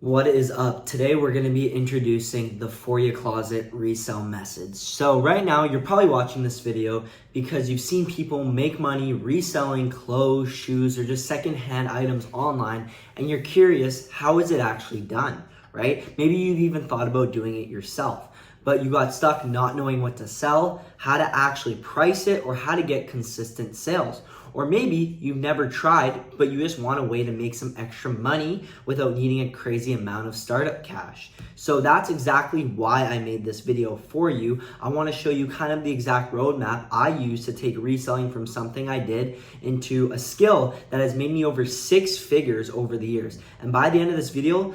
What is up? Today we're going to be introducing the For You Closet resale message. So right now you're probably watching this video because you've seen people make money reselling clothes, shoes, or just secondhand items online, and you're curious, how is it actually done, right? Maybe you've even thought about doing it yourself, but you got stuck not knowing what to sell, how to actually price it, or how to get consistent sales. Or maybe you've never tried, but you just want a way to make some extra money without needing a crazy amount of startup cash. So that's exactly why I made this video for you. I want to show you kind of the exact roadmap I use to take reselling from something I did into a skill that has made me over 6 figures over the years. And by the end of this video,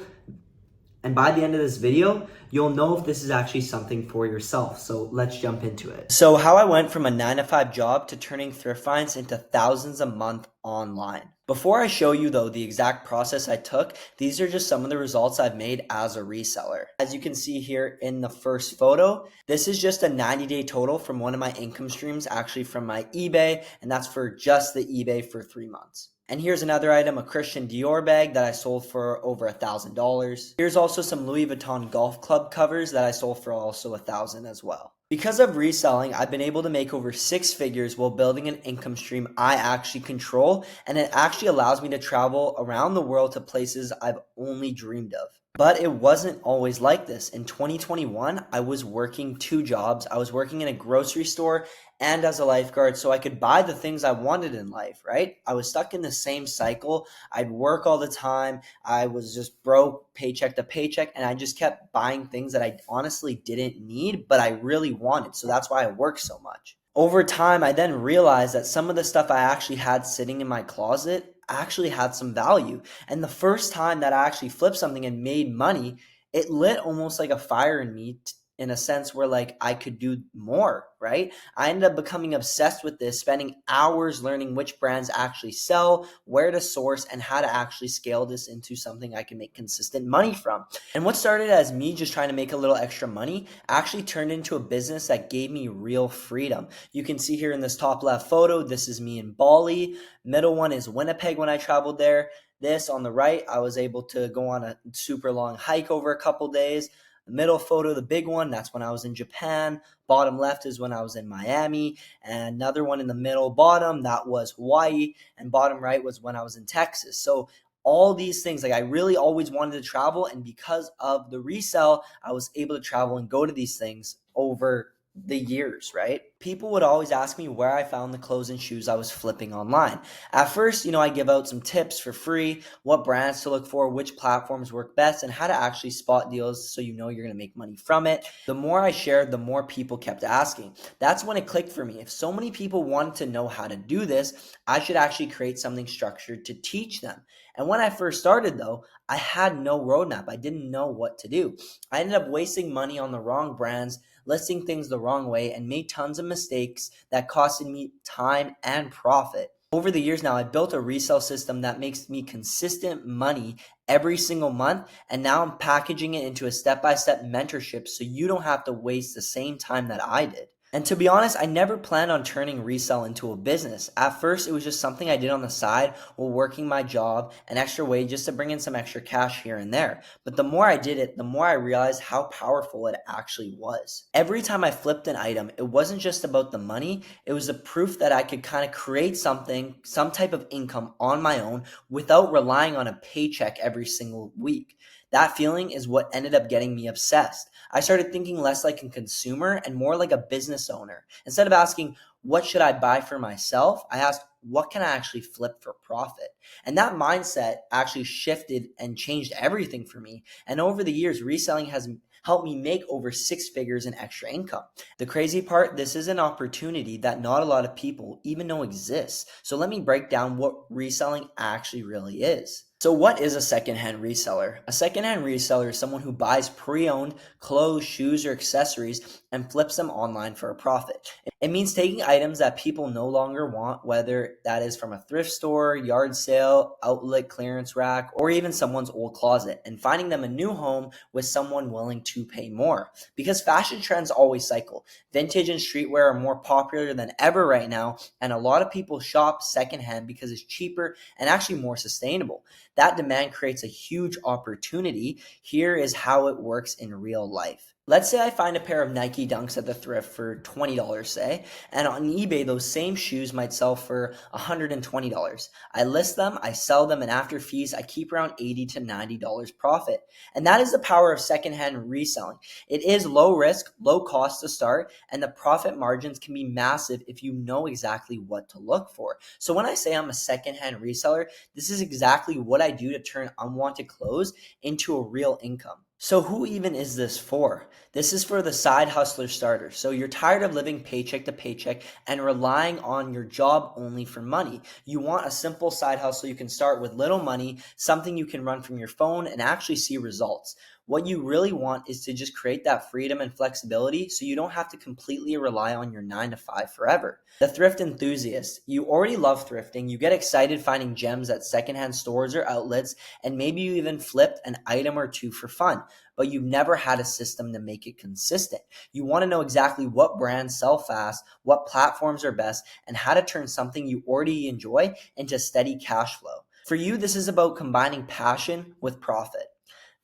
you'll know if this is actually something for yourself. So let's jump into it. So how I went from a 9-to-5 job to turning thrift finds into thousands a month online. Before I show you though the exact process I took, these are just some of the results I've made as a reseller. As you can see here in the first photo, this is just a 90-day total from one of my income streams, actually from my eBay, and that's for just the eBay for 3 months. And here's another item, a Christian Dior bag that I sold for over $1,000. Here's also some Louis Vuitton golf club covers that I sold for also $1,000 as well. Because of reselling, I've been able to make over 6 figures while building an income stream I actually control, and it actually allows me to travel around the world to places I've only dreamed of. But it wasn't always like this. In 2021, I was working 2 jobs. I was working in a grocery store and as a lifeguard so I could buy the things I wanted in life, right? I was stuck in the same cycle. I'd work all the time. I was just broke paycheck to paycheck, and I just kept buying things that I honestly didn't need, but I really wanted. So that's why I worked so much. Over time, I then realized that some of the stuff I actually had sitting in my closet actually had some value. And the first time that I actually flipped something and made money, it lit almost like a fire in me in a sense where like I could do more, right? I ended up becoming obsessed with this, spending hours learning which brands actually sell, where to source, and how to actually scale this into something I can make consistent money from. And what started as me just trying to make a little extra money actually turned into a business that gave me real freedom. You can see here in this top left photo, this is me in Bali. Middle one is Winnipeg when I traveled there. This on the right, I was able to go on a super long hike over a couple days. The middle photo, the big one, that's when I was in Japan. Bottom left is when I was in Miami. And another one in the middle bottom, that was Hawaii. And bottom right was when I was in Texas. So all these things, like I really always wanted to travel. And because of the resell, I was able to travel and go to these things over the years, right? People would always ask me where I found the clothes and shoes I was flipping online. At first, I give out some tips for free, what brands to look for, which platforms work best, and how to actually spot deals so you're going to make money from it. The more I shared, the more people kept asking. That's when it clicked for me. If so many people wanted to know how to do this, I should actually create something structured to teach them. And when I first started though, I had no roadmap. I didn't know what to do. I ended up wasting money on the wrong brands, listing things the wrong way, and made tons of mistakes that costed me time and profit. Over the years now, I built a resale system that makes me consistent money every single month, and now I'm packaging it into a step-by-step mentorship so you don't have to waste the same time that I did. And to be honest, I never planned on turning resale into a business. At first, it was just something I did on the side while working my job, an extra way just to bring in some extra cash here and there. But the more I did it, the more I realized how powerful it actually was. Every time I flipped an item, it wasn't just about the money, it was the proof that I could kind of create something, some type of income on my own without relying on a paycheck every single week. That feeling is what ended up getting me obsessed. I started thinking less like a consumer and more like a business owner. Instead of asking, what should I buy for myself? I asked, what can I actually flip for profit? And that mindset actually shifted and changed everything for me. And over the years, reselling has helped me make over 6 figures in extra income. The crazy part, this is an opportunity that not a lot of people even know exists. So let me break down what reselling actually really is. So what is a secondhand reseller? A secondhand reseller is someone who buys pre-owned clothes, shoes, or accessories and flips them online for a profit. It means taking items items that people no longer want, whether that is from a thrift store, yard sale, outlet clearance rack, or even someone's old closet, and finding them a new home with someone willing to pay more. Because fashion trends always cycle. Vintage and streetwear are more popular than ever right now, and a lot of people shop secondhand because it's cheaper and actually more sustainable. That demand creates a huge opportunity. Here is how it works in real life. Let's say I find a pair of Nike Dunks at the thrift for $20, say, and on eBay, those same shoes might sell for $120. I list them, I sell them, and after fees, I keep around $80 to $90 profit. And that is the power of secondhand reselling. It is low risk, low cost to start, and the profit margins can be massive if you know exactly what to look for. So when I say I'm a secondhand reseller, this is exactly what I do to turn unwanted clothes into a real income. So who even is this for? This is for the side hustler starter. So you're tired of living paycheck to paycheck and relying on your job only for money. You want a simple side hustle you can start with little money, something you can run from your phone and actually see results. What you really want is to just create that freedom and flexibility so you don't have to completely rely on your 9 to 5 forever. The thrift enthusiast. You already love thrifting. You get excited finding gems at secondhand stores or outlets, and maybe you even flipped an item or two for fun, but you've never had a system to make it consistent. You want to know exactly what brands sell fast, what platforms are best, and how to turn something you already enjoy into steady cash flow. For you, this is about combining passion with profit.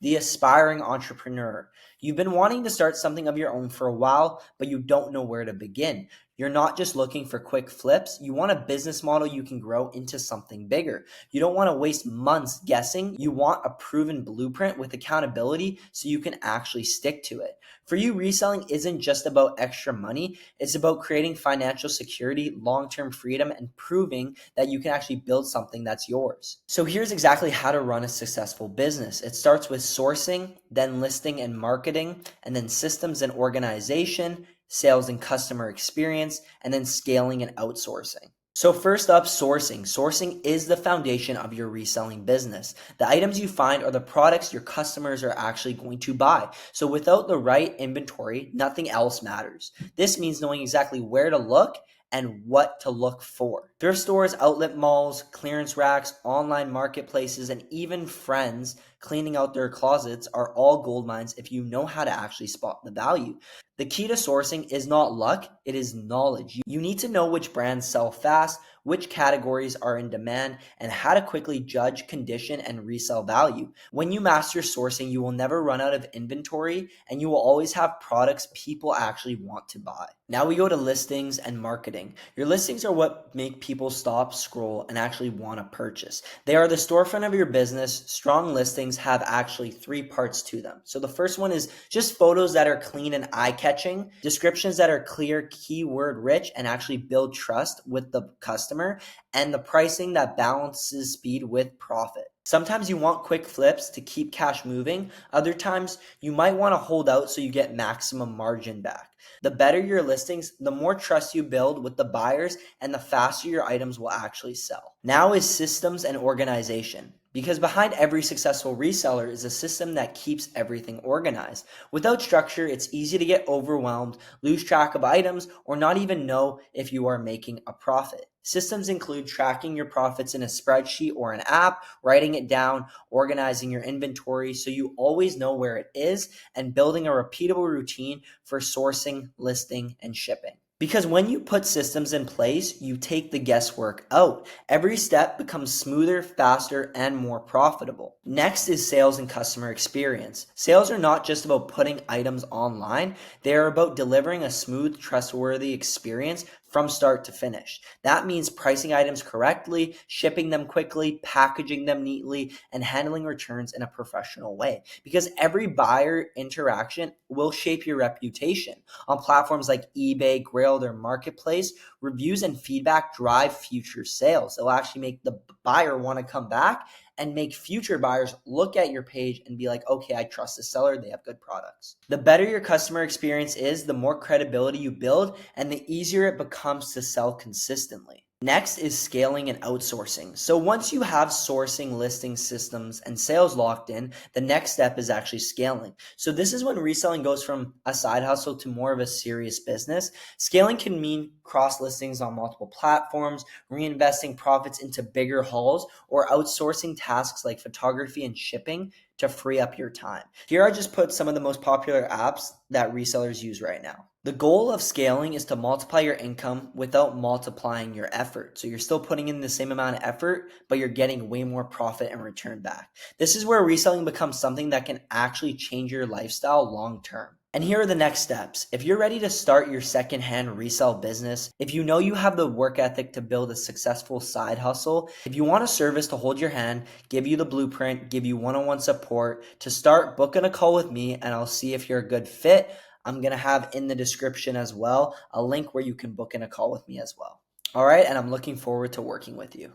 The aspiring entrepreneur. You've been wanting to start something of your own for a while, but you don't know where to begin. You're not just looking for quick flips. You want a business model you can grow into something bigger. You don't want to waste months guessing. You want a proven blueprint with accountability so you can actually stick to it. For you, reselling isn't just about extra money. It's about creating financial security, long-term freedom, and proving that you can actually build something that's yours. So here's exactly how to run a successful business. It starts with sourcing, then listing and marketing, and then systems and organization, sales and customer experience, and then scaling and outsourcing. So first up, sourcing. Sourcing is the foundation of your reselling business. The items you find are the products your customers are actually going to buy. So without the right inventory, nothing else matters. This means knowing exactly where to look and what to look for. Thrift stores, outlet malls, clearance racks, online marketplaces, and even friends cleaning out their closets are all gold mines if you know how to actually spot the value. The key to sourcing is not luck, it is knowledge. You need to know which brands sell fast, which categories are in demand, and how to quickly judge condition and resell value. When you master sourcing, you will never run out of inventory and you will always have products people actually want to buy. Now we go to listings and marketing. Your listings are what make people stop, scroll, and actually want to purchase. They are the storefront of your business. Strong listings have actually 3 parts to them. So the first one is just photos that are clean and eye-catching, descriptions that are clear, keyword-rich, and actually build trust with the customer, and the pricing that balances speed with profit. Sometimes you want quick flips to keep cash moving. Other times you might want to hold out so you get maximum margin back. The better your listings, the more trust you build with the buyers and the faster your items will actually sell. Now is systems and organization. Because behind every successful reseller is a system that keeps everything organized. Without structure, it's easy to get overwhelmed, lose track of items, or not even know if you are making a profit. Systems include tracking your profits in a spreadsheet or an app, writing it down, organizing your inventory so you always know where it is, and building a repeatable routine for sourcing, listing, and shipping. Because when you put systems in place, you take the guesswork out. Every step becomes smoother, faster, and more profitable. Next is sales and customer experience. Sales are not just about putting items online. They are about delivering a smooth, trustworthy experience from start to finish. That means pricing items correctly, shipping them quickly, packaging them neatly, and handling returns in a professional way. Because every buyer interaction will shape your reputation. On platforms like eBay, Grailed, or Marketplace, reviews and feedback drive future sales. They'll actually make the buyer want to come back and make future buyers look at your page and be like, okay, I trust the seller. They have good products. The better your customer experience is, the more credibility you build and the easier it becomes to sell consistently. Next is scaling and outsourcing. So once you have sourcing, listing systems, and sales locked in, the next step is actually scaling. So this is when reselling goes from a side hustle to more of a serious business. Scaling can mean cross listings on multiple platforms, reinvesting profits into bigger hauls, or outsourcing tasks like photography and shipping to free up your time. Here I just put some of the most popular apps that resellers use right now. The goal of scaling is to multiply your income without multiplying your effort. So you're still putting in the same amount of effort, but you're getting way more profit and return back. This is where reselling becomes something that can actually change your lifestyle long term. And here are the next steps. If you're ready to start your secondhand resale business, if you know you have the work ethic to build a successful side hustle, if you want a service to hold your hand, give you the blueprint, give you one-on-one support, to start, book in a call with me and I'll see if you're a good fit. I'm going to have in the description as well a link where you can book in a call with me as well. All right, and I'm looking forward to working with you.